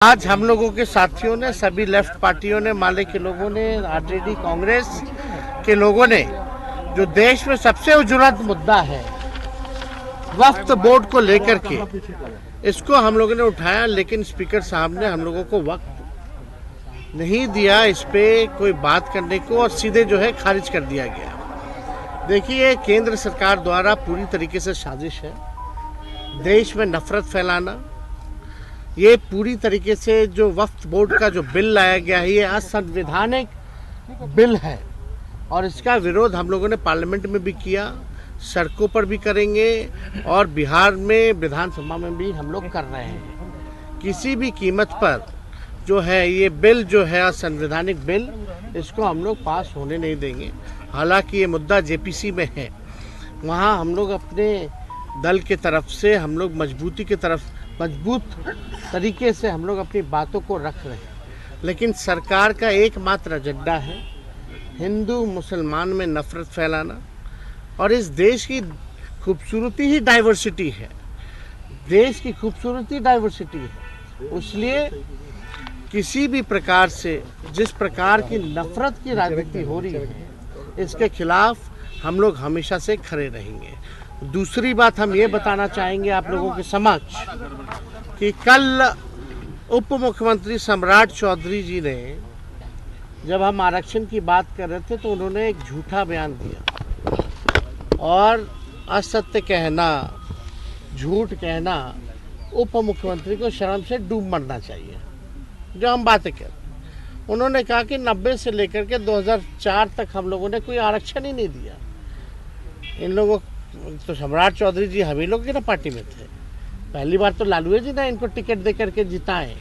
आज हम लोगों के साथियों ने, सभी लेफ्ट पार्टियों ने, माले के लोगों ने, आरजेडी कांग्रेस के लोगों ने, जो देश में सबसे उज्ज्वल मुद्दा है वक्फ बोर्ड को लेकर के, इसको हम लोगों ने उठाया। लेकिन स्पीकर साहब ने हम लोगों को वक्त नहीं दिया इस पे कोई बात करने को, और सीधे जो है खारिज कर दिया गया। देखिए, केंद्र सरकार द्वारा पूरी तरीके से साजिश है देश में नफरत फैलाना। ये पूरी तरीके से जो वक्फ बोर्ड का जो बिल लाया गया है, ये असंवैधानिक बिल है और इसका विरोध हम लोगों ने पार्लियामेंट में भी किया, सड़कों पर भी करेंगे और बिहार में विधानसभा में भी हम लोग कर रहे हैं। किसी भी कीमत पर जो है ये बिल जो है असंवैधानिक बिल, इसको हम लोग पास होने नहीं देंगे। हालांकि ये मुद्दा जेपीसी में है, वहाँ हम लोग अपने दल के तरफ से हम लोग मजबूत तरीके से हम लोग अपनी बातों को रख रहे हैं। लेकिन सरकार का एकमात्र एजेंडा है हिंदू मुसलमान में नफरत फैलाना, और इस देश की खूबसूरती ही डाइवर्सिटी है। देश की खूबसूरती डाइवर्सिटी है, इसलिए किसी भी प्रकार से जिस प्रकार की नफरत की राजनीति हो रही है, इसके खिलाफ हम लोग हमेशा से खड़े रहेंगे। दूसरी बात हम ये बताना चाहेंगे आप लोगों के समक्ष कि कल उप मुख्यमंत्री सम्राट चौधरी जी ने, जब हम आरक्षण की बात कर रहे थे, तो उन्होंने एक झूठा बयान दिया और असत्य कहना, झूठ कहना, उप मुख्यमंत्री को शर्म से डूब मरना चाहिए। जो हम बातें कर, उन्होंने कहा कि 90 से लेकर के 2004 तक हम लोगों ने कोई आरक्षण ही नहीं दिया। इन लोगों तो सम्राट चौधरी जी हम ही लोग की ना पार्टी में थे। पहली बार तो लालू जी ने इनको टिकट दे करके जिताए,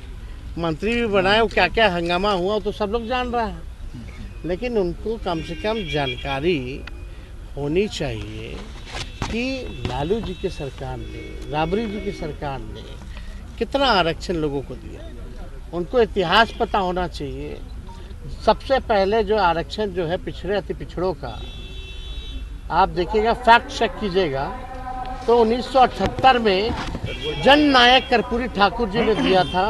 मंत्री भी बनाए, वो क्या क्या हंगामा हुआ तो सब लोग जान रहा है। लेकिन उनको कम से कम जानकारी होनी चाहिए कि लालू जी की सरकार ने, राबड़ी जी की सरकार ने कितना आरक्षण लोगों को दिया। उनको इतिहास पता होना चाहिए। सबसे पहले जो आरक्षण जो है पिछड़े अति पिछड़ों का, आप देखिएगा, फैक्ट चेक कीजिएगा, तो 1978 में जन नायक कर्पूरी ठाकुर जी ने दिया था।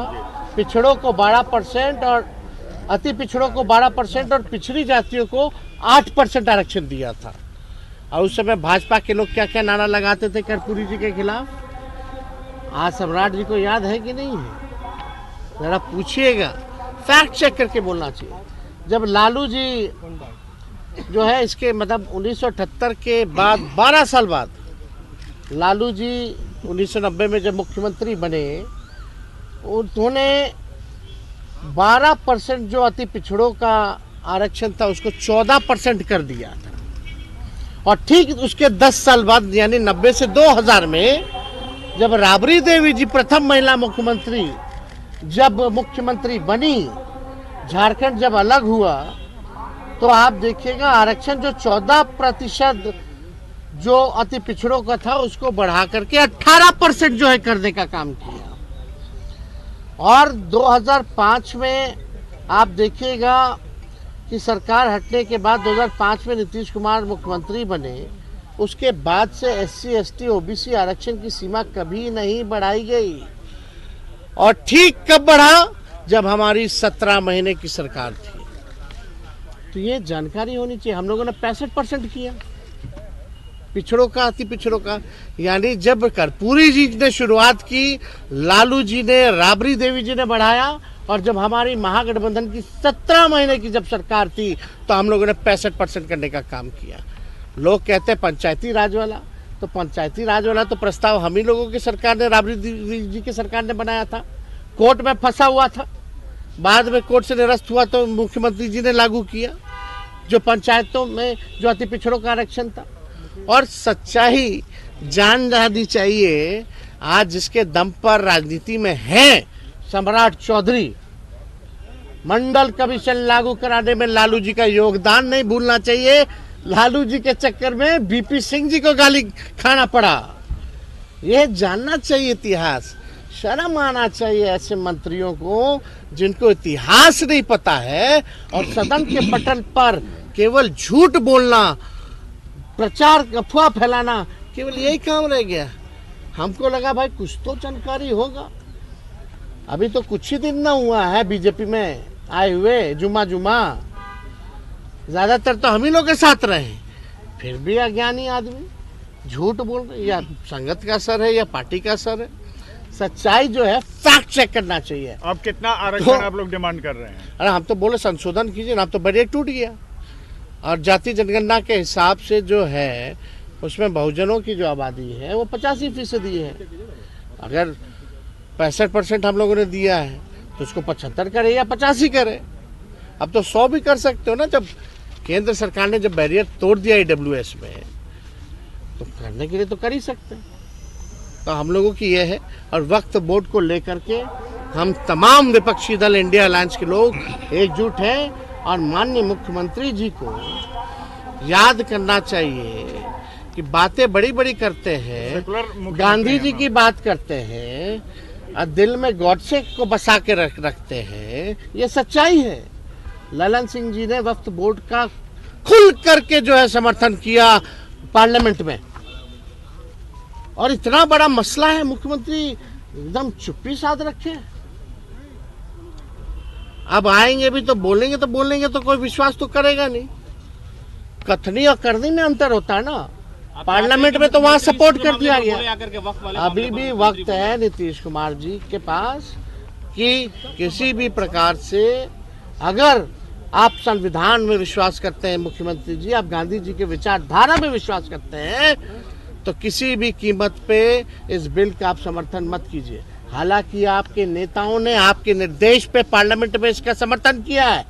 पिछड़ों को 12% और अति पिछड़ों को 12% और पिछड़ी जातियों को 8% आरक्षण दिया था। और उस समय भाजपा के लोग क्या क्या नारा लगाते थे कर्पूरी जी के खिलाफ। आज सम्राट जी को याद है कि नहीं है? जरा पूछिएगा, फैक्ट चेक करके बोलना चाहिए। जब लालू जी जो है, इसके मतलब 1978 के बाद 12 साल बाद लालू जी 1990 में जब मुख्यमंत्री बने, उन्होंने 12% जो अति पिछड़ों का आरक्षण था उसको 14% कर दिया था। और ठीक उसके 10 साल बाद यानी 90 से 2000 में जब राबड़ी देवी जी प्रथम महिला मुख्यमंत्री जब मुख्यमंत्री बनी, झारखंड जब अलग हुआ, तो आप देखिएगा आरक्षण जो 14% जो अति पिछड़ों का था उसको बढ़ा करके 18% जो है करने का काम किया। और 2005 में आप देखिएगा कि सरकार हटने के बाद 2005 में नीतीश कुमार मुख्यमंत्री बने, उसके बाद से SC ST OBC आरक्षण की सीमा कभी नहीं बढ़ाई गई। और ठीक कब बढ़ा? जब हमारी 17 महीने की सरकार थी। तो ये जानकारी होनी चाहिए। हम लोगों ने 65% किया पिछड़ों का, अति पिछड़ों का। यानी जब कर्पूरी जी ने शुरुआत की, लालू जी ने, राबड़ी देवी जी ने बढ़ाया, और जब हमारी महागठबंधन की 17 महीने की जब सरकार थी, तो हम लोगों ने 65% करने का काम किया। लोग कहते हैं पंचायती राज वाला, तो पंचायती राज वाला तो प्रस्ताव हम ही लोगों की सरकार ने, राबड़ी देवी जी की सरकार ने बनाया था। कोर्ट में फंसा हुआ था, बाद में कोर्ट से निरस्त हुआ तो मुख्यमंत्री जी ने लागू किया, जो पंचायतों में जो अति पिछड़ों का आरक्षण था। और सच्चाई जान जानी चाहिए, आज जिसके दम पर राजनीति में है सम्राट चौधरी, मंडल कमीशन लागू कराने में लालू जी का योगदान नहीं भूलना चाहिए। लालू जी के चक्कर में बीपी सिंह जी को गाली खाना पड़ा, यह जानना चाहिए इतिहास। शर्म आना चाहिए ऐसे मंत्रियों को जिनको इतिहास नहीं पता है, और सदन के पटल पर केवल झूठ बोलना, प्रचार, अफवाह फैलाना, केवल यही काम रह गया। हमको लगा भाई कुछ तो जानकारी होगा। अभी तो कुछ ही दिन ना हुआ है बीजेपी में आए हुए, जुमा ज्यादातर तो हम ही लोग के साथ रहे, फिर भी अज्ञानी आदमी झूठ बोल रहे। या संगत का असर है या पार्टी का असर है। सच्चाई जो है फैक्ट चेक करना चाहिए। अब कितना आरक्षण आप लोग डिमांड कर रहे हैं? अरे हम तो बोले संशोधन कीजिए ना, अब तो बैरियर टूट गया। और जाति जनगणना के हिसाब से जो है उसमें बहुजनों की जो आबादी है वो 85% है। अगर 65% हम लोगों ने दिया है तो उसको 75 करे या 85 करे। अब तो 100 भी कर सकते हो ना। जब केंद्र सरकार ने जब बैरियर तोड़ दिया AWS में, तो करने के लिए तो कर ही सकते हैं। तो हम लोगों की ये है, और वक्फ बोर्ड को लेकर के हम तमाम विपक्षी दल इंडिया अलायंस के लोग एकजुट हैं। और माननीय मुख्यमंत्री जी को याद करना चाहिए कि बातें बड़ी बड़ी करते हैं, गांधी जी की बात करते हैं और दिल में गॉडसे को बसा के रखते हैं। ये सच्चाई है। ललन सिंह जी ने वक्फ बोर्ड का खुल करके जो है समर्थन किया पार्लियामेंट में, और इतना बड़ा मसला है मुख्यमंत्री एकदम चुप्पी साध रखे। अब आएंगे भी तो बोलेंगे तो कोई विश्वास तो करेगा नहीं। कथनी और करनी में अंतर होता है ना। पार्लियामेंट में तो वहां सपोर्ट कर दिया गया। अभी भी वक्त है नीतीश कुमार जी के पास कि किसी भी प्रकार से, अगर आप संविधान में विश्वास करते हैं मुख्यमंत्री जी, आप गांधी जी के विचारधारा में विश्वास करते हैं, तो किसी भी कीमत पे इस बिल का आप समर्थन मत कीजिए। हालांकि आपके नेताओं ने आपके निर्देश पे पार्लियामेंट में इसका समर्थन किया है।